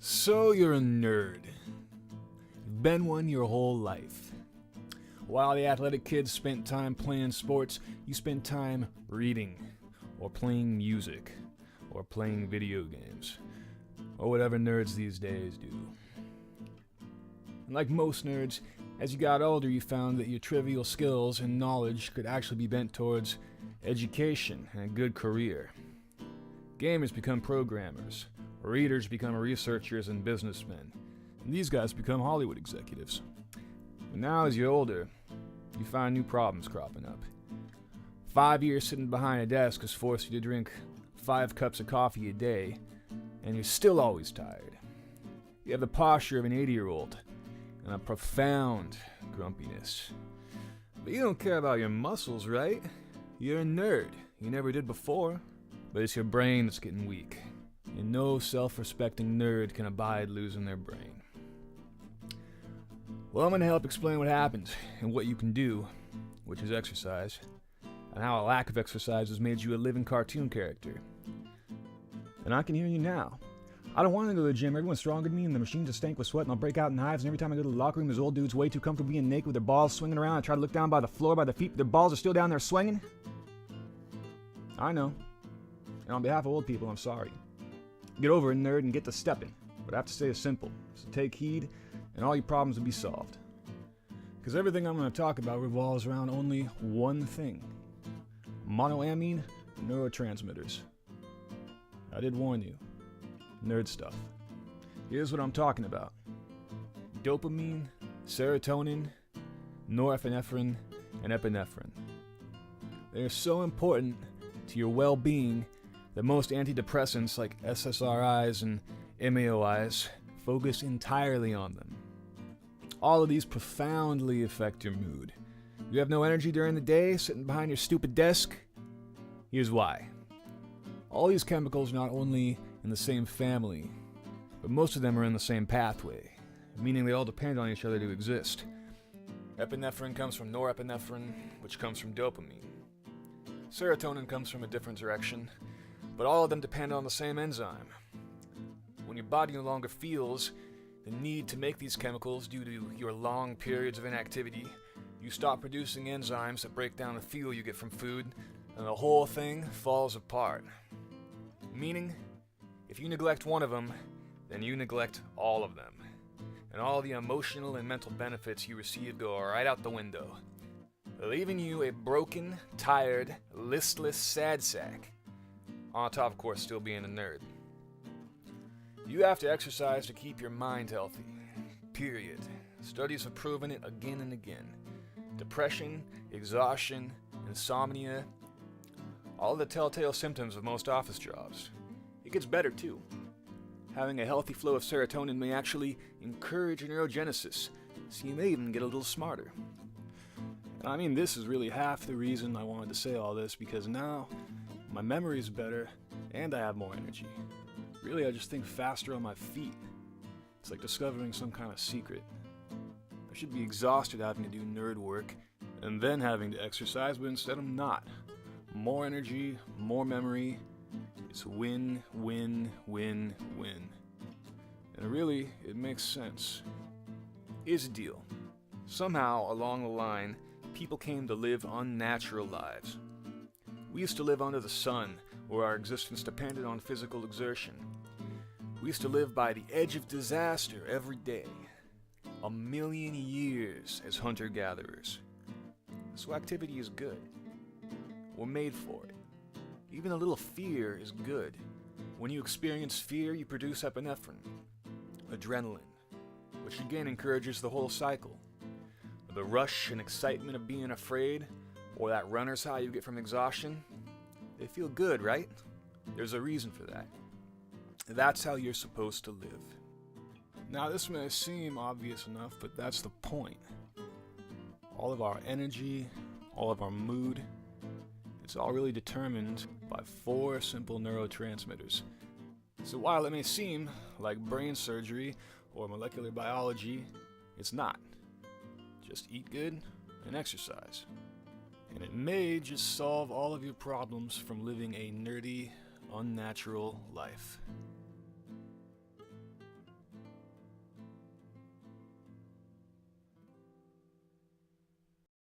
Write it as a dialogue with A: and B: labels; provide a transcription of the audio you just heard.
A: So you're a nerd. You've been one your whole life. While the athletic kids spent time playing sports, you spent time reading, or playing music, or playing video games, or whatever nerds these days do. And like most nerds, as you got older, you found that your trivial skills and knowledge could actually be bent towards education and a good career. Gamers become programmers. Readers become researchers and businessmen. And these guys become Hollywood executives. But now as you're older, you find new problems cropping up. 5 years sitting behind a desk has forced you to drink 5 cups of coffee a day, and you're still always tired. You have the posture of an 80-year-old, and a profound grumpiness. But you don't care about your muscles, right? You're a nerd. You never did before. But it's your brain that's getting weak. And no self-respecting nerd can abide losing their brain. Well, I'm going to help explain what happens and what you can do, which is exercise, and how a lack of exercise has made you a living cartoon character. And I can hear you now. I don't want to go to the gym. Everyone's stronger than me, and the machines are stank with sweat, and I'll break out in hives, and every time I go to the locker room, there's old dudes way too comfortable being naked with their balls swinging around. I try to look down by the floor, by the feet, but their balls are still down there swinging. I know. And on behalf of old people, I'm sorry. Get over it, nerd, and get to stepping. What I have to say is simple. So take heed, and all your problems will be solved. Because everything I'm going to talk about revolves around only one thing. Monoamine neurotransmitters. I did warn you. Nerd stuff. Here's what I'm talking about. Dopamine, serotonin, norepinephrine, and epinephrine. They are so important to your well-being that most antidepressants like SSRIs and MAOIs focus entirely on them. All of these profoundly affect your mood. You have no energy during the day, sitting behind your stupid desk? Here's why. All these chemicals are not only in the same family, but most of them are in the same pathway, meaning they all depend on each other to exist. Epinephrine comes from norepinephrine, which comes from dopamine. Serotonin comes from a different direction, but all of them depend on the same enzyme. When your body no longer feels the need to make these chemicals due to your long periods of inactivity, you stop producing enzymes that break down the fuel you get from food, and the whole thing falls apart. Meaning, if you neglect one of them, then you neglect all of them. And all the emotional and mental benefits you receive go right out the window, leaving you a broken, tired, listless sad sack. On top, of course, still being a nerd. You have to exercise to keep your mind healthy. Period. Studies have proven it again and again. Depression, exhaustion, insomnia, all the telltale symptoms of most office jobs. It gets better too. Having a healthy flow of serotonin may actually encourage neurogenesis, so you may even get a little smarter. And I mean, this is really half the reason I wanted to say all this, because now my memory is better, and I have more energy. Really, I just think faster on my feet. It's like discovering some kind of secret. I should be exhausted having to do nerd work, and then having to exercise, but instead I'm not. More energy, more memory. It's win, win, win, win. And really, it makes sense. Here's the deal. Somehow, along the line, people came to live unnatural lives. We used to live under the sun, where our existence depended on physical exertion. We used to live by the edge of disaster every day. 1,000,000 years as hunter-gatherers. So activity is good. We're made for it. Even a little fear is good. When you experience fear, you produce epinephrine, adrenaline, which again encourages the whole cycle. The rush and excitement of being afraid, or that runner's high you get from exhaustion, they feel good, right? There's a reason for that. That's how you're supposed to live. Now, this may seem obvious enough, but that's the point. All of our energy, all of our mood, it's all really determined by 4 simple neurotransmitters. So while it may seem like brain surgery or molecular biology, it's not. Just eat good and exercise. And it may just solve all of your problems from living a nerdy, unnatural life.